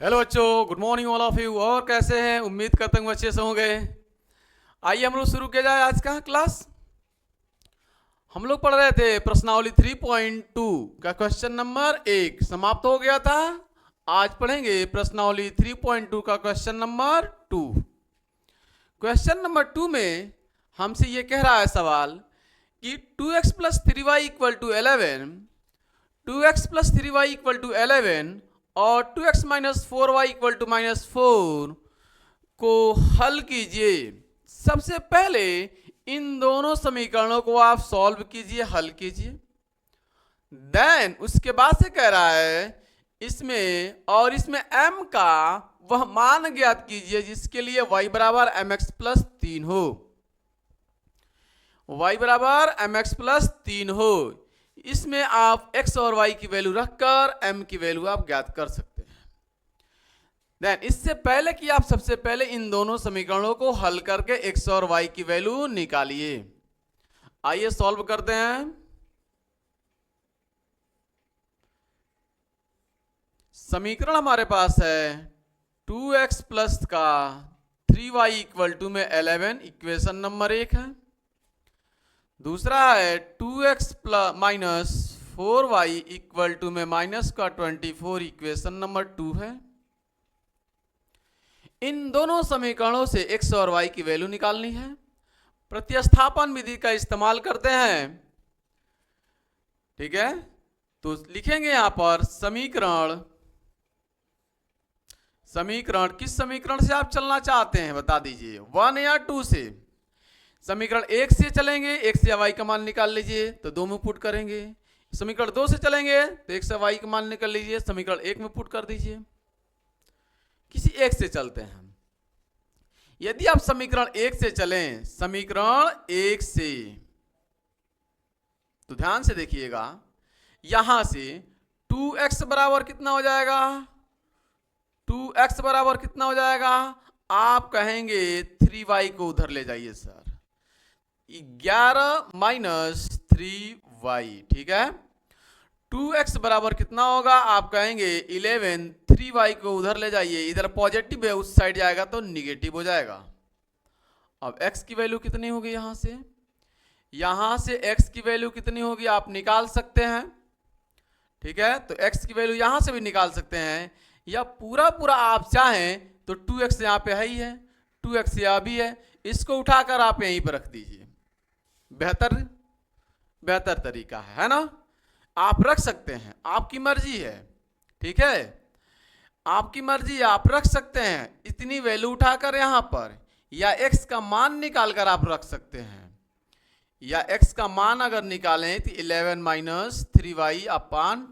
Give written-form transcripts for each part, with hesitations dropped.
Hello बच्चों, good morning all of you. और कैसे हैं? उम्मीद करता हूँ अच्छे से होंगे। आइए हम लोग शुरू किया जाए आज का क्लास। हम लोग पढ़ रहे थे प्रश्नावली 3.2 का क्वेश्चन नंबर 1 समाप्त हो गया था। आज पढ़ेंगे प्रश्नावली 3.2 का क्वेश्चन नंबर 2। क्वेश्चन नंबर 2 में हमसे ये कह रहा है सवाल कि 2x plus 3y equal to 11, 2x plus 3y equal to 11 और 2x minus 4y equal to minus 4 को हल कीजिए। सबसे पहले इन दोनों समीकरणों को आप सॉल्व कीजिए, हल कीजिए। देन उसके बाद से कह रहा है इसमें m का वह मान ज्ञात कीजिए जिसके लिए y बराबर mx प्लस 3 हो। y बराबर mx प्लस 3 हो। इसमें आप x और y की वैल्यू रखकर m की वैल्यू आप ज्ञात कर सकते हैं। देन इससे पहले कि आप सबसे पहले इन दोनों समीकरणों को हल करके x और y की वैल्यू निकालिए। आइए सॉल्व करते हैं। समीकरण हमारे पास है 2x प्लस का 3y इक्वल टू में 11, इक्वेशन नंबर 1 है। दूसरा है 2x plus minus 4y equal to में माइनस का 24, इक्वेशन नंबर 2 है। इन दोनों समीकरणों से x और y की वैल्यू निकालनी है। प्रतिस्थापन विधि का इस्तेमाल करते हैं। ठीक है, तो लिखेंगे यहां पर समीकरण किस समीकरण से आप चलना चाहते हैं बता दीजिए, 1 या 2 से। समीकरण 1 से चलेंगे, 1 से y का मान निकाल लीजिए तो 2 में पुट करेंगे। समीकरण 2 से चलेंगे तो 1 से y का मान निकाल लीजिए, समीकरण 1 में पुट कर दीजिए। किसी एक से चलते हैं हम। यदि आप समीकरण 1 से चलें, समीकरण 1 से, तो ध्यान से देखिएगा, यहां से 2x बराबर कितना हो जाएगा? 2x बराबर कितना हो जाएगा? आप कहेंगे 3y को उधर ले जाइए सर, 11 माइनस 3y। ठीक है, 2x बराबर कितना होगा? आप कहेंगे 11, 3y को उधर ले जाइए, इधर पॉजिटिव है उस साइड जाएगा तो निगेटिव हो जाएगा। अब x की वैल्यू कितनी होगी? यहां से x की वैल्यू कितनी होगी आप निकाल सकते हैं। ठीक है, तो x की वैल्यू यहां से भी निकाल सकते हैं, या पूरा आप चाहें तो 2x यहां पे है ही है, 2x यहां भी है, इसको उठाकर आप यहीं पर रख दीजिए। बेहतर तरीका है ना? आप रख सकते हैं, आपकी मर्जी है। ठीक है, आपकी मर्जी, आप रख सकते हैं इतनी वैल्यू उठाकर यहां पर, या x का मान निकालकर आप रख सकते हैं। या x का मान अगर निकालें तो 11 माइनस 3y अपान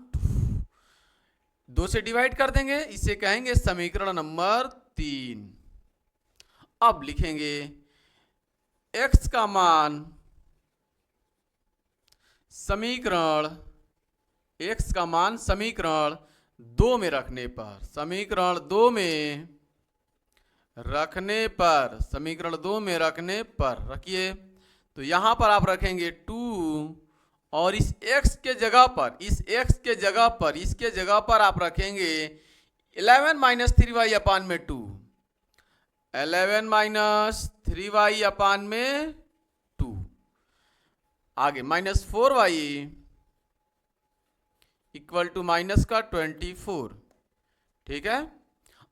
2 से डिवाइड कर देंगे, इसे कहेंगे समीकरण नंबर 3। अब लिखेंगे x का मान समीकरण 2 में रखने पर, समीकरण 2 में रखने पर रखिए, तो यहां पर आप रखेंगे 2 और इस x के जगह पर आप रखेंगे 11 माइनस 3y अपान में 2, 11 माइनस 3y अपान में 2, आगे minus 4y equal to minus का 24। ठीक है,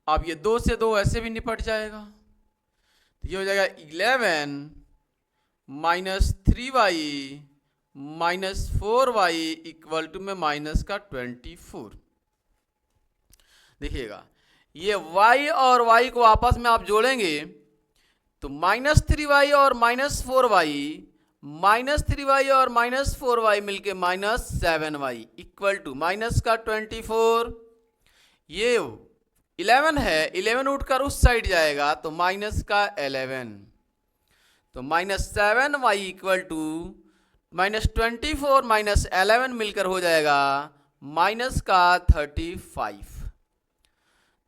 अब ये 2 से 2 ऐसे भी निपट जाएगा, तो ये हो जाएगा 11 minus 3y minus 4y equal to में माइनस का 24। देखिएगा, ये y और y को आपस में आप जोड़ेंगे तो माइनस 3y और माइनस 4y मिलके minus 7y equal to minus का 24। ये 11 है, 11 उठकर उस साइड जाएगा तो माइनस का 11, तो minus 7y equal to minus 24 minus 11 मिलकर हो जाएगा माइनस का 35।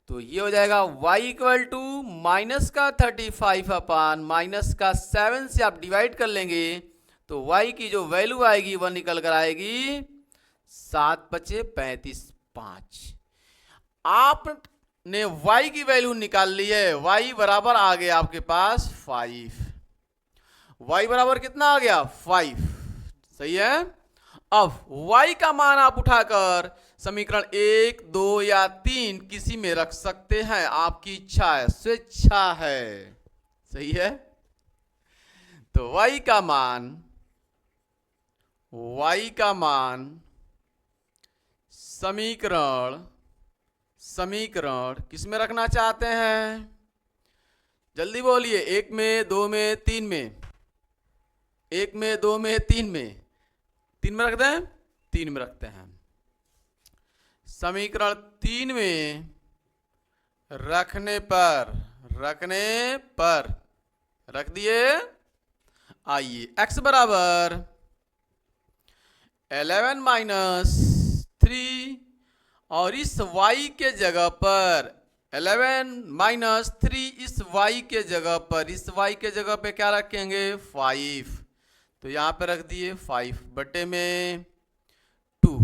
तो ये हो जाएगा y इक्वल टू माइनस का 35 अपान माइनस का 7 से आप डिवाइड कर लेंगे तो y की जो वैल्यू आएगी वह निकल कर आएगी 7 × 5 5। आप ने y की वैल्यू निकाल ली है। y बराबर आ गया आपके पास 5। y बराबर कितना आ गया 5। सही है। अब y का मान आप उठाकर समीकरण 1, 2 या 3 किसी में रख सकते हैं, आपकी इच्छा है, स्वेच्छा है। सही है। तो y का मान समीकरण किस में रखना चाहते हैं? जल्दी बोलिए। 1 में, 2 में, 3 में। 1 में, 2 में, 3 में। 3 में रखते हैं, 3 में रखते हैं। समीकरण 3 में रखने पर रख दिए। आइए x बराबर 11 माइनस 3 और इस y के जगह पर 11 माइनस 3 इस y के जगह पर, इस y के जगह पे क्या रखेंगे 5। तो यहाँ पे रख दिए 5 बटे में 2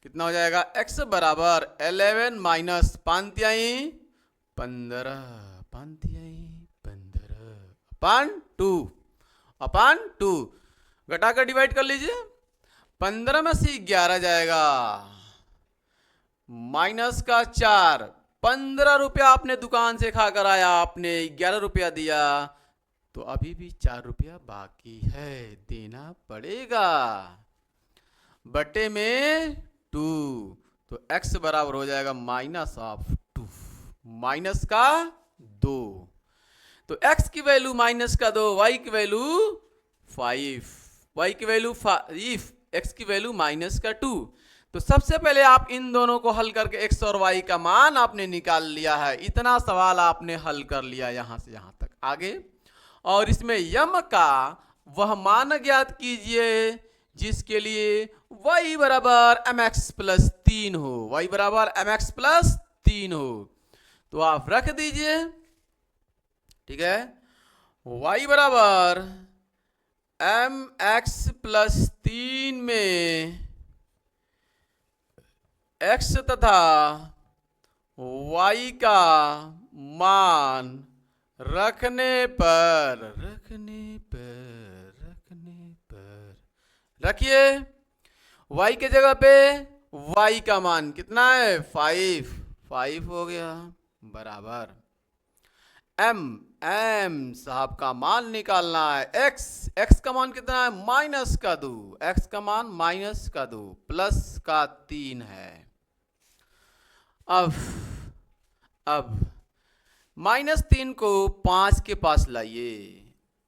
कितना हो जाएगा? x बराबर 11 माइनस 5 15 अपन 2 घटाकर डिवाइड कर लीजिए। 15 में से 11 जाएगा, माइनस का 4। 15 रुपया आपने दुकान से खाकर आया, आपने 11 रुपया दिया, तो अभी भी 4 रुपया बाकी है, देना पड़ेगा। बटे में 2, तो x बराबर हो जाएगा माइनस ऑफ 2, माइनस का 2। तो x की वैल्यू माइनस का 2, y की वैल्यू 5, y की वैल्यू 5, x की वैल्यू माइनस का 2। तो सबसे पहले आप इन दोनों को हल करके x और y का मान आपने निकाल लिया है। इतना सवाल आपने हल कर लिया यहां से यहां तक। आगे और इसमें यम का वह मान ज्ञात कीजिए जिसके लिए y बराबर mx प्लस 3 हो, y बराबर mx प्लस 3 हो। तो आप रख दीजिए, ठीक है। y बराबर mx प्लस 3 में x तथा y का मान रखने पर रखिए। y के जगह पे y का मान कितना है 5 हो गया, बराबर m साहब का मान निकालना है। x का मान कितना है माइनस का 2, x का मान माइनस का 2 प्लस का 3 है। अब -3 को 5 के पास लाइए।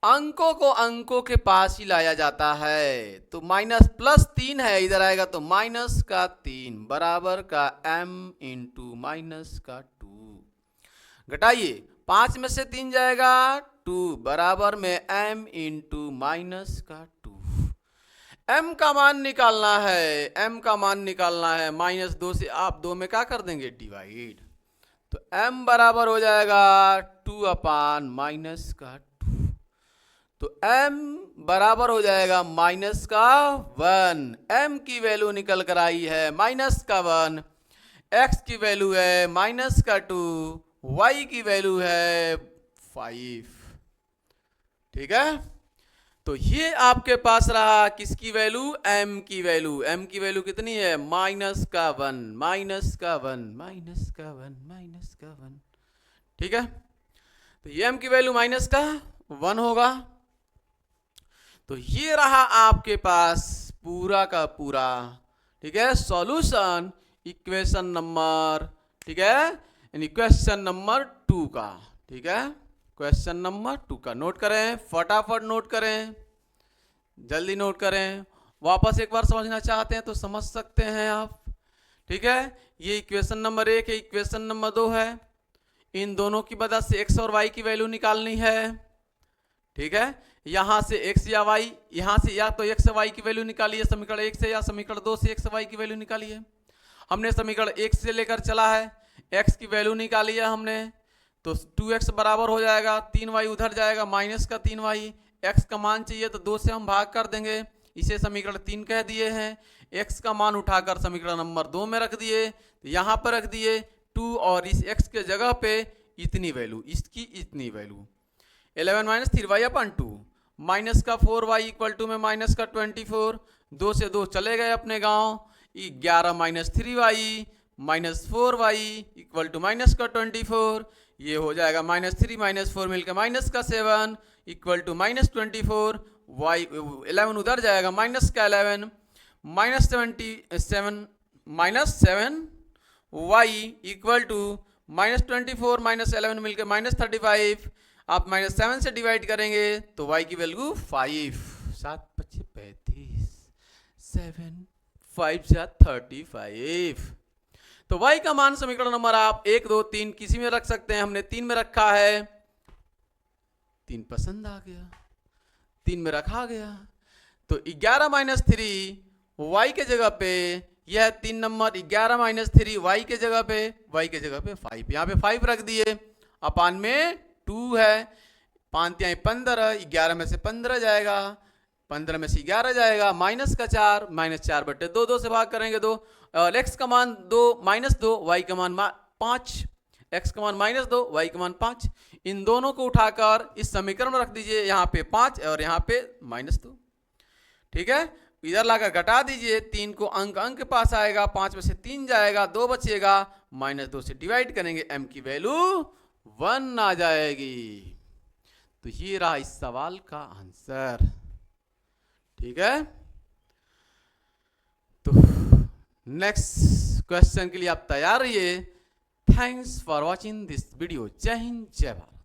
अंकों को अंकों के पास ही लाया जाता है। तो माइनस प्लस 3 है, इधर आएगा तो माइनस का 3 बराबर का m इंटू माइनस का 2। घटाइए, 5 में से 3 जाएगा 2 बराबर में m इंटू माइनस का 2। m का मान निकालना है, -2 से आप 2 में क्या कर देंगे डिवाइड। तो m बराबर हो जाएगा 2 अपान माइनस का 2। तो m बराबर हो जाएगा माइनस का 1। m की वैल्यू निकल कर आई है माइनस का 1, x की वैल्यू है माइनस का 2, y की वैल्यू है 5। ठीक है। तो ये आपके पास रहा किसकी वैल्यू, m की वैल्यू कितनी है -1। ठीक है। तो ये m की वैल्यू -1 होगा। तो ये रहा आपके पास पूरा का पूरा, ठीक है, सॉल्यूशन इक्वेशन नंबर, ठीक है, यानी क्वेश्चन नंबर 2 का। ठीक है, क्वेश्चन नंबर 2 का नोट करें, फटाफट नोट करें, जल्दी नोट करें। वापस एक बार समझना चाहते हैं तो समझ सकते हैं आप। ठीक है, ये इक्वेशन नंबर 1 है, इक्वेशन नंबर 2 है। इन दोनों की मदद से x और y की वैल्यू निकालनी है। ठीक है, यहां से x या y, यहां से या तो x y की वैल्यू निकालिए समीकरण 1 से, या समीकरण 2 से x y की वैल्यू निकालिए। हमने समीकरण 1 से लेकर चला है, x की वैल्यू निकाली है हमने, तो 2x बराबर हो जाएगा 3y, उधर जाएगा माइनस का 3y। x का मान चाहिए तो 2 से हम भाग कर देंगे, इसे समीकरण 3 कह दिए हैं। x का मान उठाकर समीकरण नंबर 2 में रख दिए, तो यहाँ पर रख दिए 2 और इस x के जगह पे इतनी वैल्यू, इसकी इतनी वैल्यू 11 माइनस 3y अपन 2 माइनस का 4y इक्वल टू में माइनस का 24, 2 से 2 चले गए अपने गांव, 11 minus 3y minus 4y equal to minus का 24, ये हो जाएगा माइनस 3 माइनस 4 मिलकर माइनस का 7 इक्वल टू माइनस 24, y 11 उधर जाएगा माइनस का 11 minus 77 minus 7 y equal to minus 24 minus 11 मिलकर माइनस 35, आप माइनस 7 से डिवाइड करेंगे तो y की वैल्यू 5, 7 25 35, 7 5 35। तो y का मान समीकरण नंबर आप 1 2 3 किसी में रख सकते हैं, हमने 3 में रखा है, 3 पसंद आ गया, 3 में रखा गया, तो 11 माइनस 3 y के जगह पे, यह 3 नंबर 11 माइनस 3 y के जगह पे 5, यहाँ पे 5 रख दिए, अपान में 2 है, 5 15, 11 में से 15 जाएगा, 15 में से 11 जाएगा, माइनस का 4 माइनस 4 बटे 2, 2 से भाग करेंगे 2, और x का मान 2 माइनस 2 y का मान 5, x का मान माइनस 2 y का मान 5, इन दोनों को उठाकर इस समीकरण में रख दीजिए, यहाँ पे 5 और यहाँ पे माइनस 2, ठीक है, इधर लाकर घटा दीजिए, 3 को अंक के पास आएगा, 5 में से 3 जाएगा, 2 बचेगा, माइनस 2 से डिवाइड करेंगे, m की वैल्यू 1 आ जाएगी। तो ये रहा इस सवाल का आंसर, ठीक है। तो नेक्स्ट क्वेश्चन के लिए आप तैयार रहिए। Thanks for watching this video. जय हिंद, जय भारत।